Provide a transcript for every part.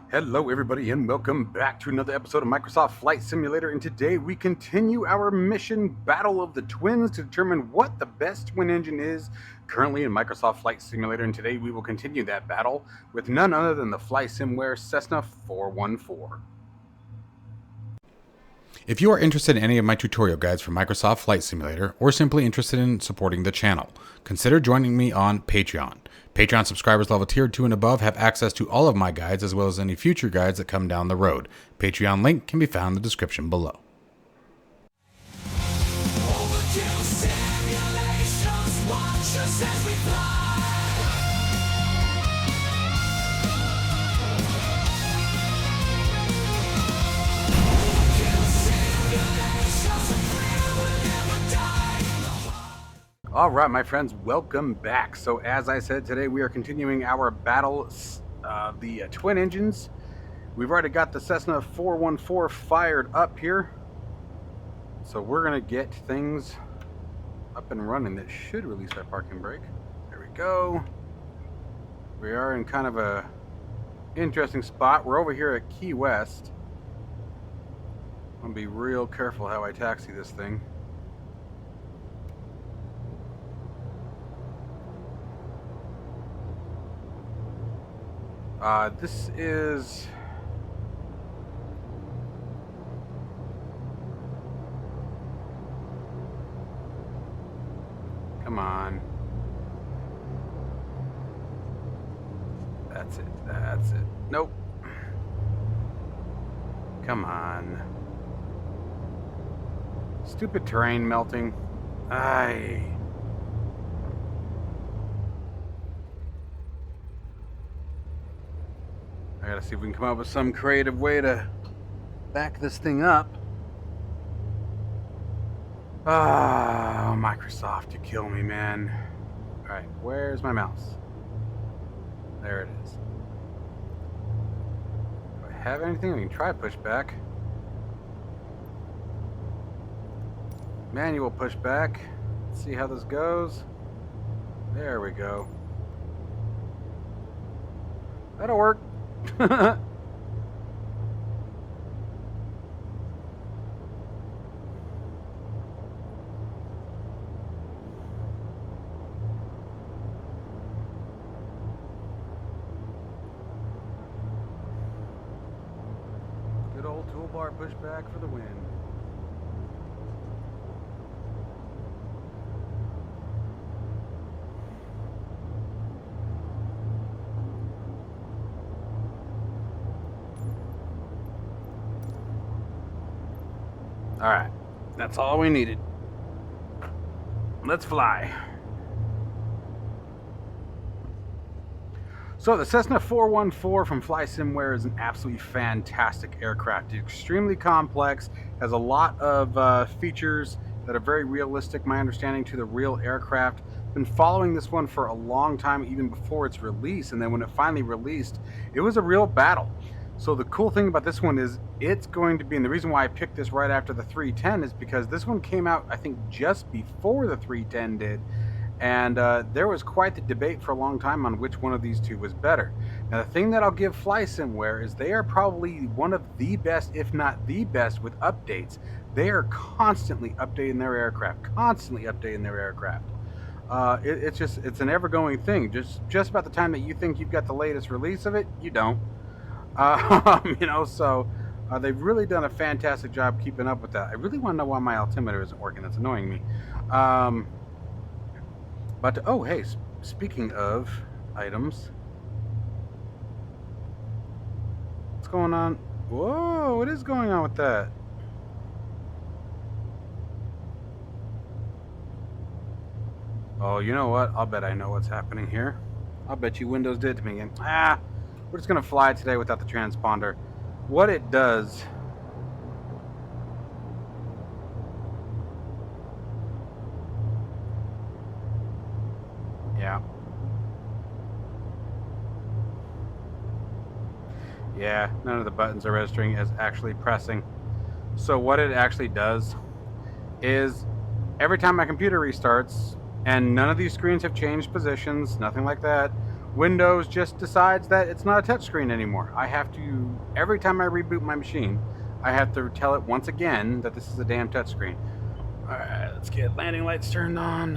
Hello everybody and welcome back to another episode of Microsoft Flight Simulator, and today we continue our mission Battle of the Twins to determine what the best twin engine is currently in Microsoft Flight Simulator, and today we will continue that battle with none other than the FlySimware Cessna 414. If you are interested in any of my tutorial guides for Microsoft Flight Simulator, or simply interested in supporting the channel, consider joining me on Patreon. Patreon subscribers level tier 2 and above have access to all of my guides as well as any future guides that come down the road. Patreon link can be found in the description below. All right, my friends, welcome back. So as I said, today we are continuing our battle, the twin engines. We've already got the Cessna 414 fired up here. So we're going to get things up and running. That should release our parking brake. There we go. We are in kind of a interesting spot. We're over here at Key West. I'm going to be real careful how I taxi this thing. This is... Come on. That's it. That's it. Nope. Come on. Stupid terrain melting. I gotta see if we can come up with some creative way to back this thing up. Ah, Microsoft, you kill me, man. Alright, where's my mouse? There it is. Do I have anything? We can try pushback. Manual pushback. Let's see how this goes. There we go. That'll work. Good old toolbar pushback for the win. Alright, that's all we needed. Let's fly. So the Cessna 414 from FlySimware is an absolutely fantastic aircraft. It's extremely complex, has a lot of features that are very realistic, my understanding, to the real aircraft. Been following this one for a long time, even before its release, and then when it finally released, it was a real battle. So the cool thing about this one is it's going to be, and the reason why I picked this right after the 310 is because this one came out, I think, just before the 310 did, and there was quite the debate for a long time on which one of these two was better. Now, the thing that I'll give FlySimware is they are probably one of the best, if not the best, with updates. They are constantly updating their aircraft, It's an ever-going thing. Just about the time that you think you've got the latest release of it, you don't. They've really done a fantastic job keeping up with that. I really want to know why my altimeter isn't working. That's annoying me. Oh, hey, speaking of items, what's going on? Whoa, what is going on with that? Oh, you know what? I'll bet I know what's happening here. I'll bet you Windows did it to me again. We're just going to fly today without the transponder. What it does... Yeah, none of the buttons are registering as actually pressing. So what it actually does is every time my computer restarts, and none of these screens have changed positions, nothing like that, Windows just decides that it's not a touchscreen anymore. I have to, every time I reboot my machine, I have to tell it once again that this is a damn touchscreen. Alright, let's get landing lights turned on.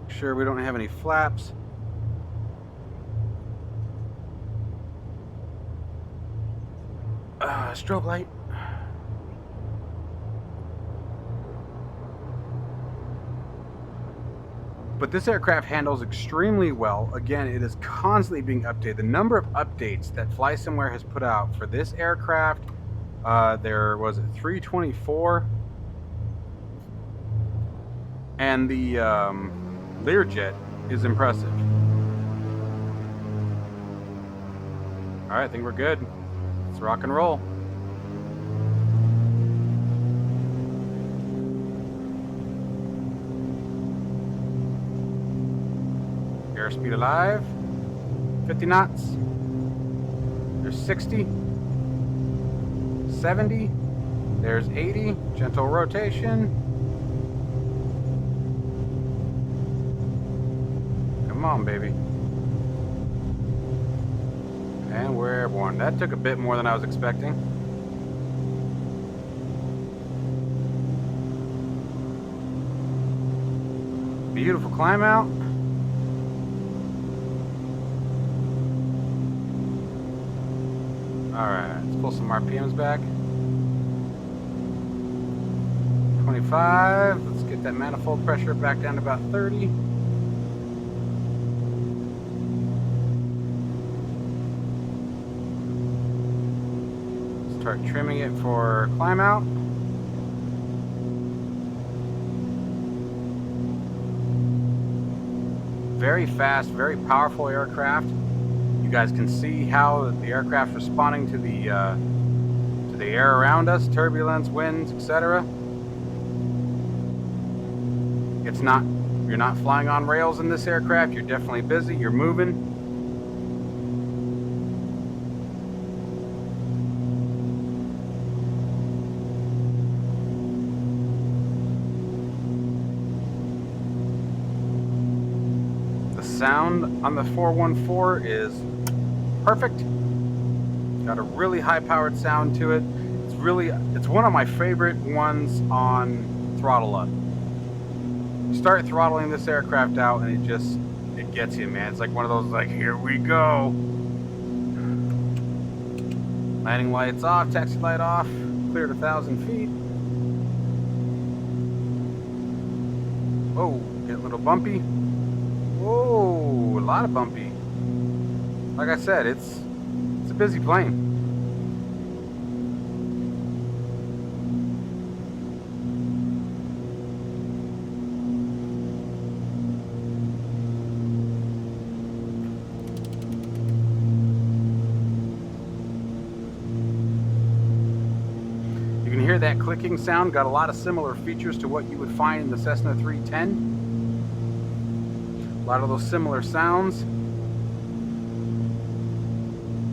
Make sure we don't have any flaps. Strobe light. But this aircraft handles extremely well. Again, it is constantly being updated. The number of updates that FlySimware has put out for this aircraft, there was 324, and the Learjet is impressive. All right, I think we're good. Let's rock and roll. Airspeed alive. 50 knots. There's 60. 70. There's 80. Gentle rotation. Come on, baby. And we're airborne. That took a bit more than I was expecting. Beautiful climb out. Alright, let's pull some RPMs back. 25. Let's get that manifold pressure back down to about 30. Start trimming it for climb out. Very fast, very powerful aircraft. You guys can see how the aircraft's responding to the air around us, turbulence, winds, etc. It's not, you're not flying on rails in this aircraft. You're definitely busy. You're moving. Sound on the 414 is perfect. Got a really high powered sound to it. It's one of my favorite ones on throttle up. You start throttling this aircraft out and it gets you, man. It's like one of those, like, here we go. Landing lights off, taxi light off, cleared 1,000 feet. Whoa, getting a little bumpy. Whoa, a lot of bumpy. Like I said, it's a busy plane. You can hear that clicking sound. Got a lot of similar features to what you would find in the Cessna 310. A lot of those similar sounds,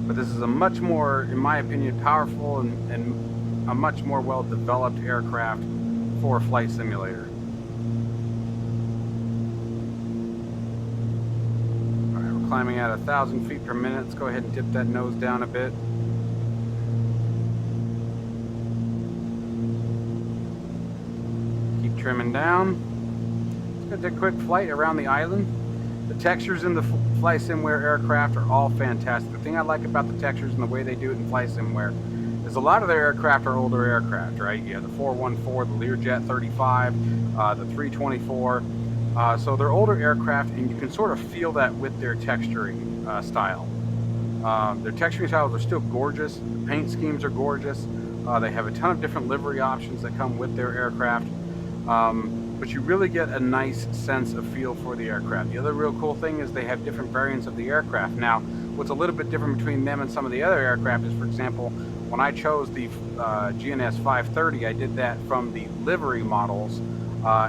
but this is a much more, in my opinion, powerful and a much more well-developed aircraft for a flight simulator. All right, we're climbing at 1,000 feet per minute. Let's go ahead and dip that nose down a bit. Keep trimming down. Let's go take a quick flight around the island. The textures in the FlySimware aircraft are all fantastic. The thing I like about the textures and the way they do it in FlySimware is a lot of their aircraft are older aircraft, right? You have the 414, the Learjet 35, the 324. So they're older aircraft, and you can sort of feel that with their texturing style. Their texturing styles are still gorgeous. The paint schemes are gorgeous. They have a ton of different livery options that come with their aircraft. But you really get a nice sense of feel for the aircraft. The other real cool thing is they have different variants of the aircraft. Now, what's a little bit different between them and some of the other aircraft is, for example, when I chose the GNS 530, I did that from the livery models,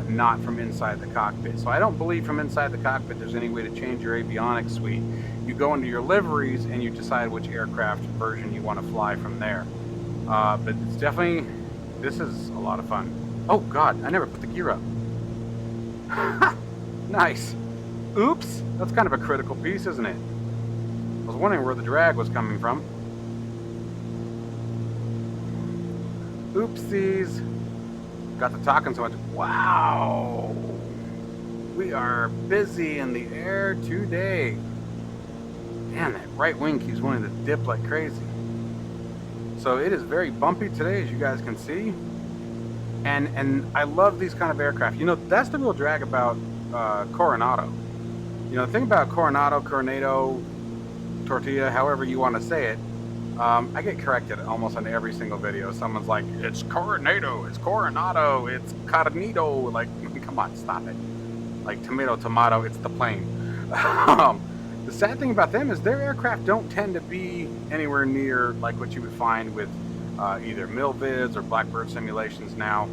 not from inside the cockpit. So I don't believe from inside the cockpit there's any way to change your avionics suite. You go into your liveries and you decide which aircraft version you want to fly from there. But it's definitely, this is a lot of fun. Oh God, I never put the gear up. Nice. Oops, that's kind of a critical piece, isn't it? I was wondering where the drag was coming from. Oopsies. Got to talking so much. Wow. We are busy in the air today. Man, that right wing keeps wanting to dip like crazy. So it is very bumpy today, as you guys can see. And I love these kind of aircraft. You know, that's the real drag about Coronado. You know, the thing about Coronado, Tortilla, however you want to say it, I get corrected almost on every single video. Someone's like, it's Coronado, it's Coronado, it's Carnito. Like, come on, stop it. Like, tomato, it's the plane. The sad thing about them is their aircraft don't tend to be anywhere near like what you would find with either Milvids or Blackbird simulations now.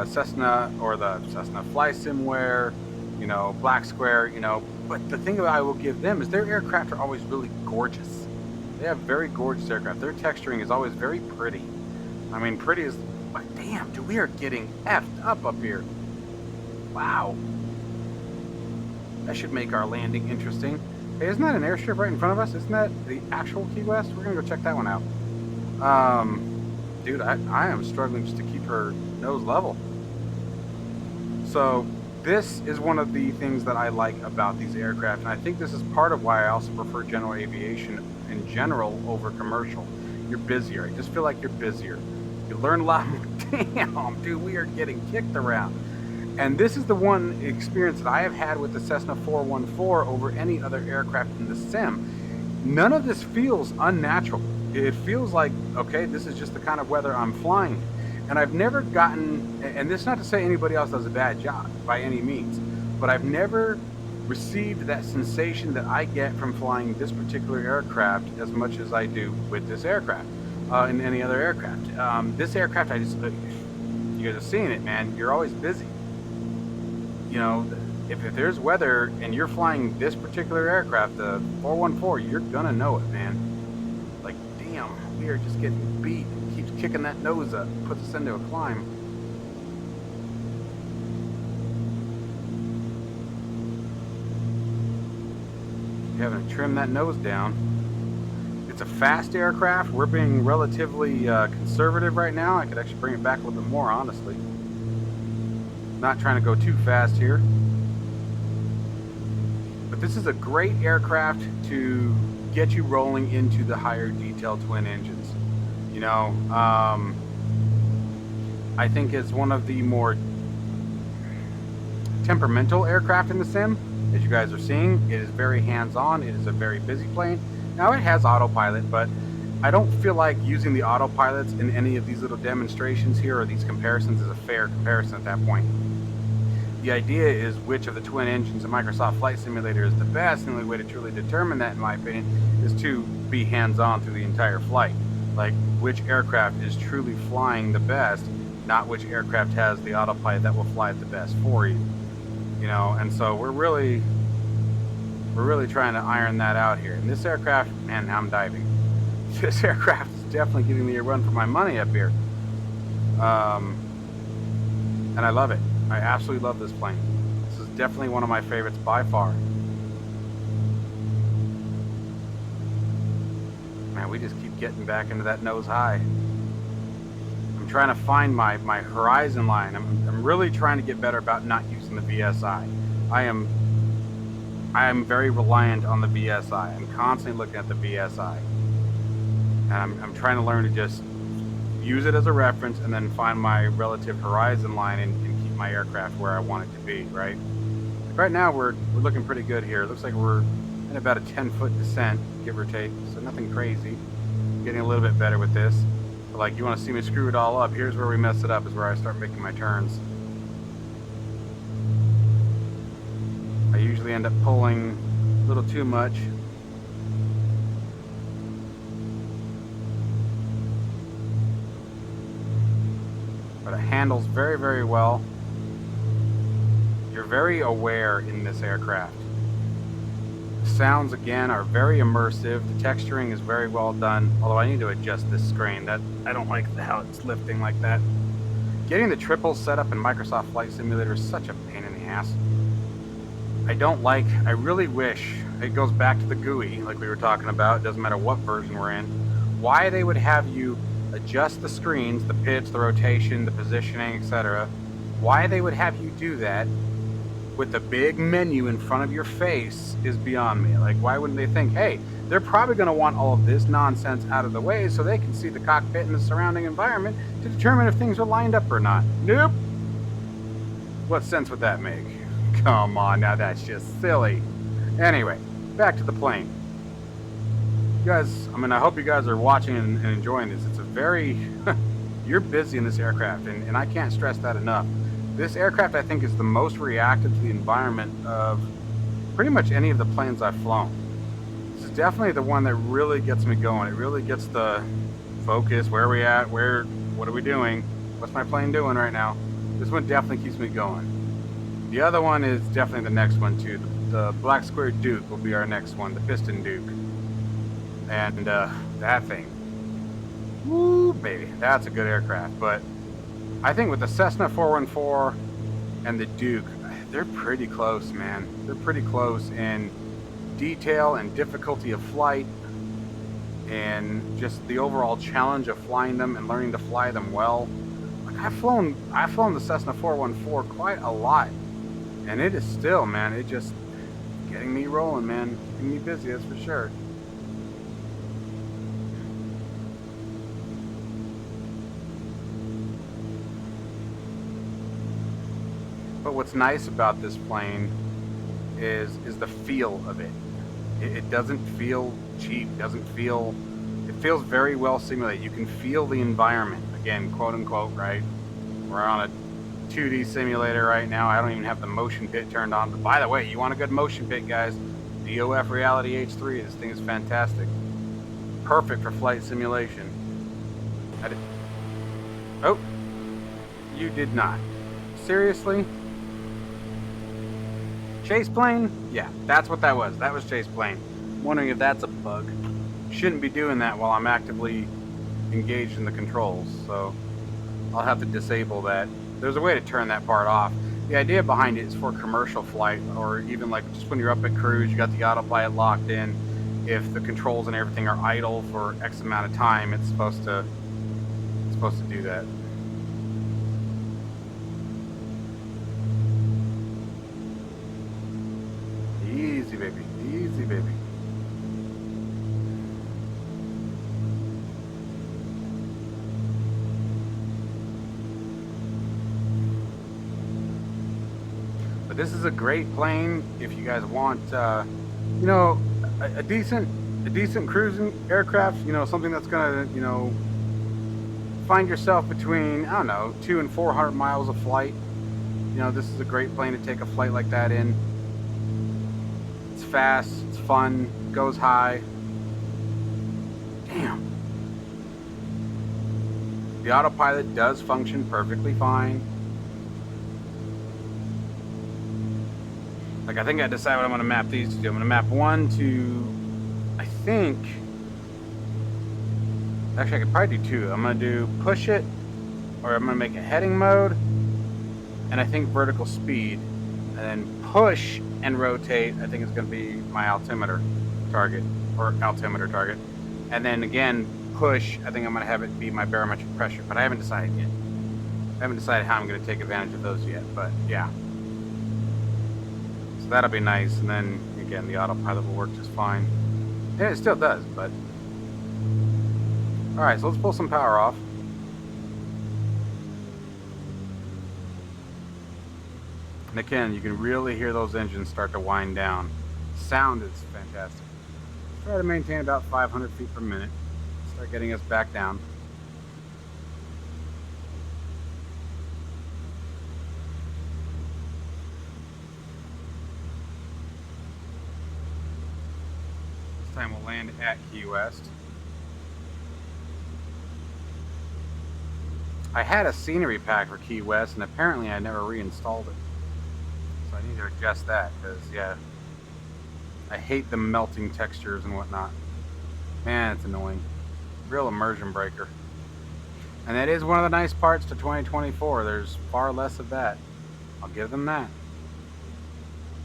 Cessna or the Cessna Fly Simware, you know, Black Square, you know. But the thing that I will give them is their aircraft are always really gorgeous. They have very gorgeous aircraft. Their texturing is always very pretty. I mean, pretty is, but damn, dude, we are getting effed up here. Wow. That should make our landing interesting. Hey, isn't that an airstrip right in front of us? Isn't that the actual Key West? We're gonna go check that one out. Dude, I am struggling just to keep her nose level. So this is one of the things that I like about these aircraft, and I think this is part of why I also prefer general aviation in general over commercial. You're busier. I just feel like you're busier. You learn a lot more. Damn, dude, we are getting kicked around. And this is the one experience that I have had with the Cessna 414 over any other aircraft in the sim. None of this feels unnatural. It feels like, okay, this is just the kind of weather I'm flying. And I've never gotten, and this is not to say anybody else does a bad job by any means, but I've never received that sensation that I get from flying this particular aircraft as much as I do with this aircraft, in any other aircraft. This aircraft, you guys are seeing it, man. You're always busy. You know, if there's weather and you're flying this particular aircraft, the 414, you're gonna know it, man. Like, damn, we are just getting beat. It keeps kicking that nose up, puts us into a climb. You're having to trim that nose down. It's a fast aircraft. We're being relatively conservative right now. I could actually bring it back a little bit more, honestly. Not trying to go too fast here. But this is a great aircraft to get you rolling into the higher detail twin engines. You know, I think it's one of the more temperamental aircraft in the sim. As you guys are seeing, it is very hands-on. It is a very busy plane. Now it has autopilot, but I don't feel like using the autopilots in any of these little demonstrations here or these comparisons is a fair comparison at that point. The idea is which of the twin engines in Microsoft Flight Simulator is the best, and the only way to truly determine that, in my opinion, is to be hands-on through the entire flight. Like, which aircraft is truly flying the best, not which aircraft has the autopilot that will fly it the best for you. You know, and so we're really trying to iron that out here. And this aircraft, man, now I'm diving. This aircraft is definitely giving me a run for my money up here. And I love it. I absolutely love this plane. This is definitely one of my favorites by far. Man, we just keep getting back into that nose high. I'm trying to find my horizon line. I'm really trying to get better about not using the VSI. I am very reliant on the VSI. I'm constantly looking at the VSI. And I'm trying to learn to just use it as a reference and then find my relative horizon line and keep my aircraft where I want it to be, right? Like right now we're looking pretty good here. It looks like we're in about a 10-foot descent, give or take, so nothing crazy. Getting a little bit better with this. But like, you want to see me screw it all up, here's where we mess it up, is where I start making my turns. I usually end up pulling a little too much. But it handles very, very well. You're very aware in this aircraft. The sounds, again, are very immersive. The texturing is very well done, although I need to adjust this screen. I don't like how it's lifting like that. Getting the triples set up in Microsoft Flight Simulator is such a pain in the ass. I really wish, it goes back to the GUI like we were talking about, it doesn't matter what version we're in, why they would have you adjust the screens, the pitch, the rotation, the positioning, etc. Why they would have you do that with the big menu in front of your face is beyond me. Like, why wouldn't they think, hey, they're probably going to want all of this nonsense out of the way so they can see the cockpit and the surrounding environment to determine if things are lined up or not. Nope. What sense would that make? Come on, now that's just silly. Anyway, back to the plane. You guys, I mean, I hope you guys are watching and enjoying this. It's a very, you're busy in this aircraft, and I can't stress that enough. This aircraft, I think, is the most reactive to the environment of pretty much any of the planes I've flown. This is definitely the one that really gets me going. It really gets the focus, where are we at, what are we doing, what's my plane doing right now. This one definitely keeps me going. The other one is definitely the next one too. The Black Square Duke will be our next one, the Piston Duke. And that thing, woo baby, that's a good aircraft. But I think with the Cessna 414 and the Duke, they're pretty close, man. They're pretty close in detail and difficulty of flight, and just the overall challenge of flying them and learning to fly them well. Like, I've flown the Cessna 414 quite a lot, and it is still, man, it just getting me rolling, man, keeping me busy, that's for sure. But what's nice about this plane is the feel of it. It doesn't feel cheap, it feels very well simulated. You can feel the environment, again, quote unquote, right? We're on a 2D simulator right now. I don't even have the motion pit turned on. But by the way, you want a good motion pit, guys? DOF Reality H3, this thing is fantastic. Perfect for flight simulation. Oh, you did not. Seriously? Chase plane? Yeah, that's what that was. That was chase plane. I'm wondering if that's a bug. Shouldn't be doing that while I'm actively engaged in the controls, so I'll have to disable that. There's a way to turn that part off. The idea behind it is for commercial flight, or even like just when you're up at cruise, you got the autopilot locked in. If the controls and everything are idle for X amount of time, it's supposed to do that. Easy, baby. Easy, baby. But this is a great plane if you guys want, you know, a decent cruising aircraft. You know, something that's gonna, you know, find yourself between, I don't know, 200 and 400 miles of flight. You know, this is a great plane to take a flight like that in. It's fast, it's fun, goes high. Damn. The autopilot does function perfectly fine. Like, I think I decided what I'm going to map these to. I'm going to map one to, I think, actually I could probably do two. I'm going to do push it, or I'm going to make a heading mode, and I think vertical speed, and then push and rotate, I think it's going to be my altimeter target, and then again, push, I think I'm going to have it be my barometric pressure, but I haven't decided yet. I haven't decided how I'm going to take advantage of those yet, but yeah. So that'll be nice, and then again, the autopilot will work just fine. Yeah, it still does, but... Alright, so let's pull some power off. And again, you can really hear those engines start to wind down. Sound is fantastic. Try to maintain about 500 feet per minute. Start getting us back down. This time we'll land at Key West. I had a scenery pack for Key West, and apparently I never reinstalled it. So I need to adjust that, because, yeah, I hate the melting textures and whatnot. Man, it's annoying. Real immersion breaker. And that is one of the nice parts to 2024. There's far less of that. I'll give them that.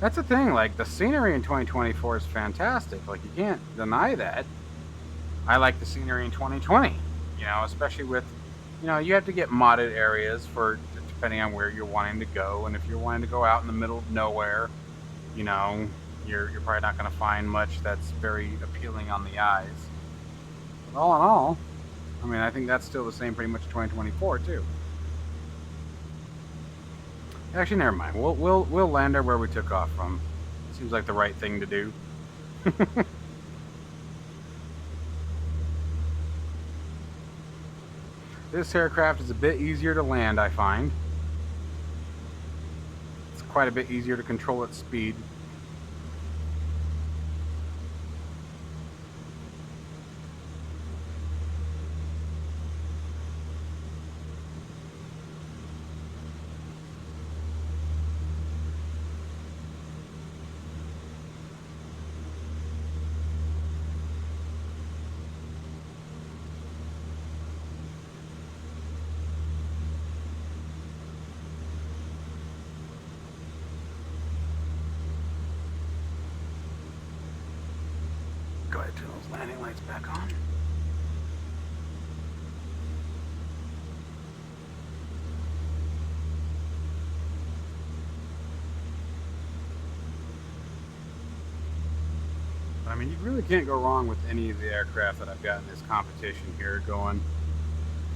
That's the thing, like, the scenery in 2024 is fantastic. Like, you can't deny that. I like the scenery in 2020, especially with, you have to get modded areas for depending on where you're wanting to go. And if you're wanting to go out in the middle of nowhere, you know, you're probably not going to find much that's very appealing on the eyes. But all in all, I mean, I think that's still the same pretty much 2024 too. Actually, never mind. We'll land her where we took off from. Seems like the right thing to do. This aircraft is a bit easier to land, I find. It's quite a bit easier to control its speed. Go ahead, turn those landing lights back on. I mean, you really can't go wrong with any of the aircraft that I've got in this competition here going.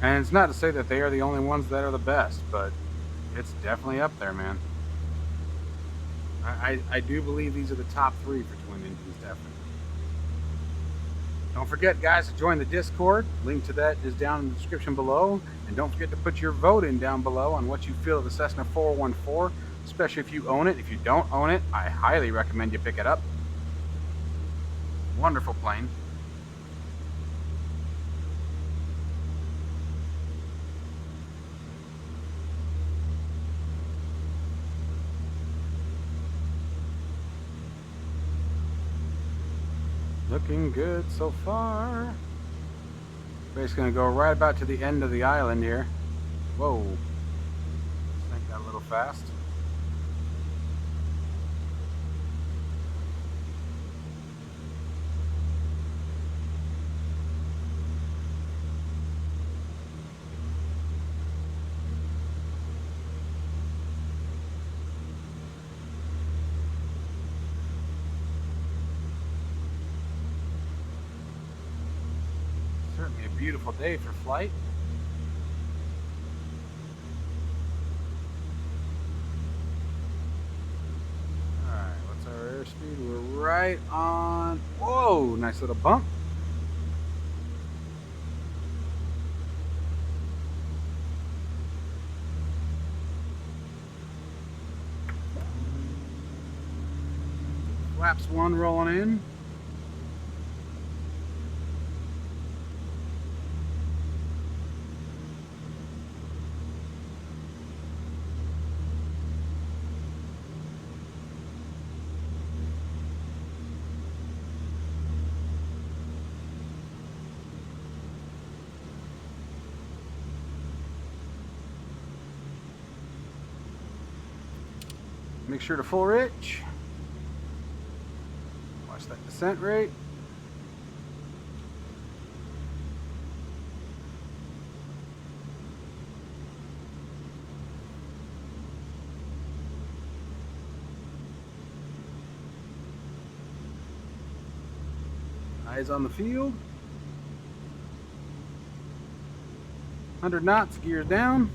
And it's not to say that they are the only ones that are the best, but it's definitely up there, man. I do believe these are the top 3 for twin engines, definitely. Don't forget, guys, to join the Discord. Link to that is down in the description below. And don't forget to put your vote in down below on what you feel of the Cessna 414, especially if you own it. If you don't own it, I highly recommend you pick it up. Wonderful plane. Looking good so far. Basically gonna go right about to the end of the island here. Whoa. I think that a little fast. Certainly a beautiful day for flight. Alright, what's our airspeed? We're right on. Whoa, nice little bump. Flaps 1 rolling in. Make sure to full rich. Watch that descent rate. Eyes on the field. 100 knots, gears down.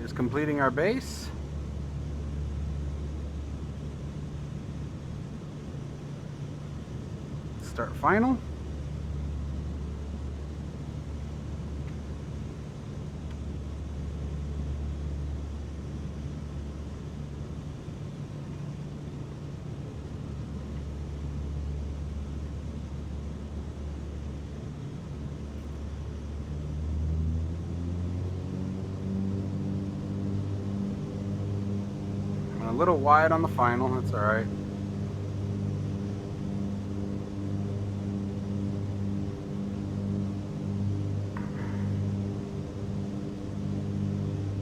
Just completing our base. Start final. A little wide on the final, that's all right.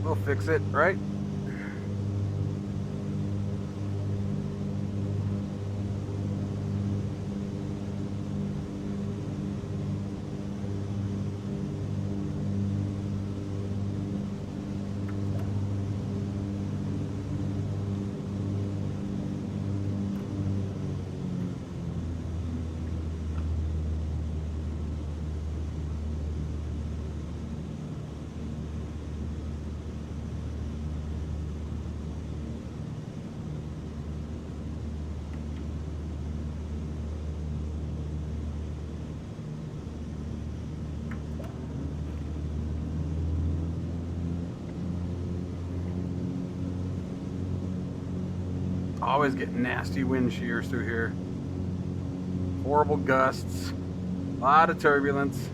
We'll fix it, right? Always get nasty wind shears through here. Horrible gusts. A lot of turbulence.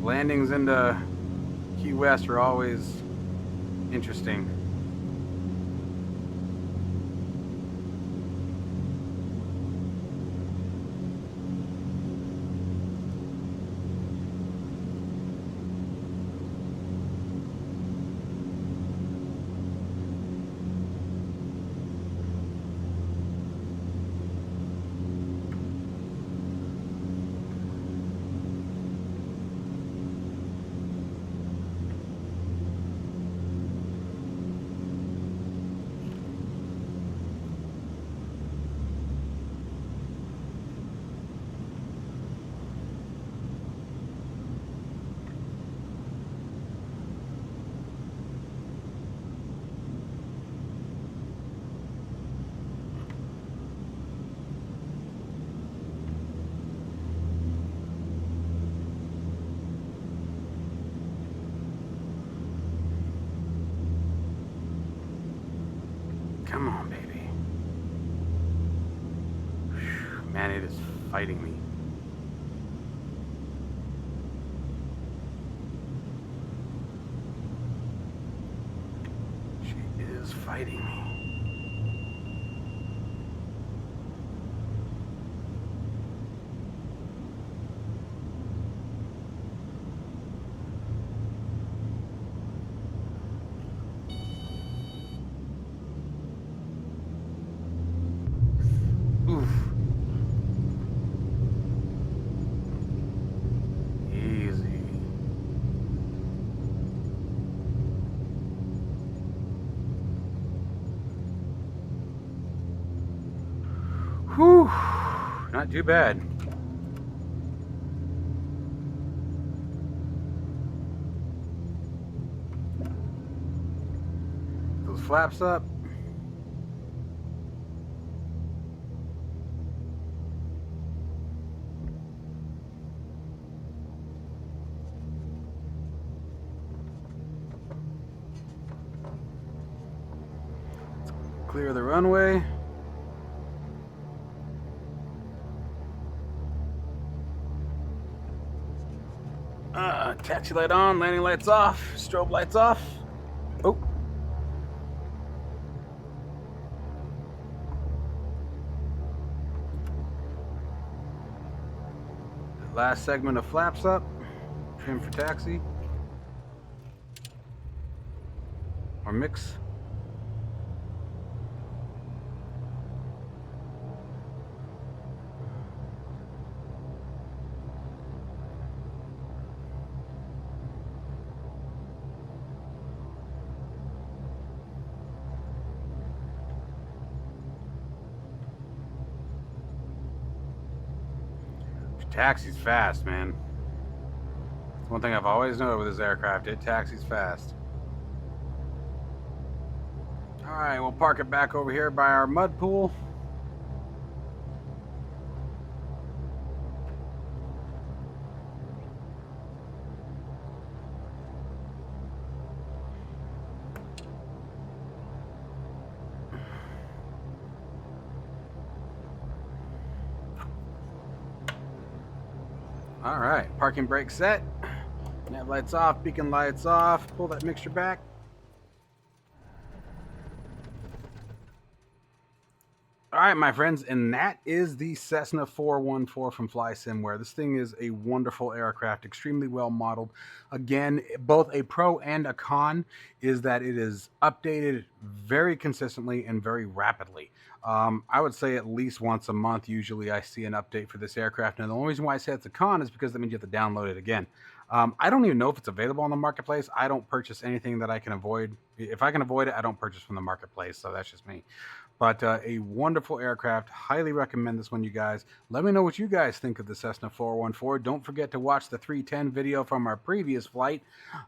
Landings into Key West are always interesting. Come on, baby. Whew, man, it is fighting me. She is fighting me. Oof. Easy. Whew. Not too bad. Those flaps up. Clear the runway. Taxi light on, landing lights off, strobe lights off. Oh. Last segment of flaps up. Trim for taxi. Or mix. Taxi's fast, man. It's one thing I've always known with this aircraft. It taxis fast. Alright, we'll park it back over here by our mud pool. All right, parking brake set. Nav lights off, beacon lights off. Pull that mixture back. All right, my friends, and that is the Cessna 414 from FlySimware. This thing is a wonderful aircraft, extremely well modeled. Again, both a pro and a con is that it is updated very consistently and very rapidly. I would say at least once a month, usually I see an update for this aircraft. And the only reason why I say it's a con is because that means you have to download it again. I don't even know if it's available on the marketplace. I don't purchase anything that I can avoid. If I can avoid it, I don't purchase from the marketplace. So that's just me. But a wonderful aircraft. Highly recommend this one, you guys. Let me know what you guys think of the Cessna 414. Don't forget to watch the 310 video from our previous flight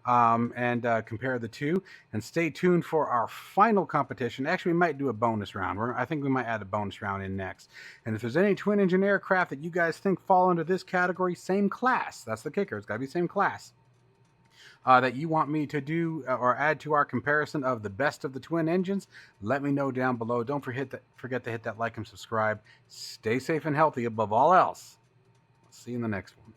and compare the two. And stay tuned for our final competition. Actually, we might do a bonus round. I think we might add a bonus round in next. And if there's any twin engine aircraft that you guys think fall under this category, same class. That's the kicker. It's got to be same class. That you want me to do or add to our comparison of the best of the twin engines, let me know down below. Don't forget to hit that like and subscribe. Stay safe and healthy above all else. I'll see you in the next one.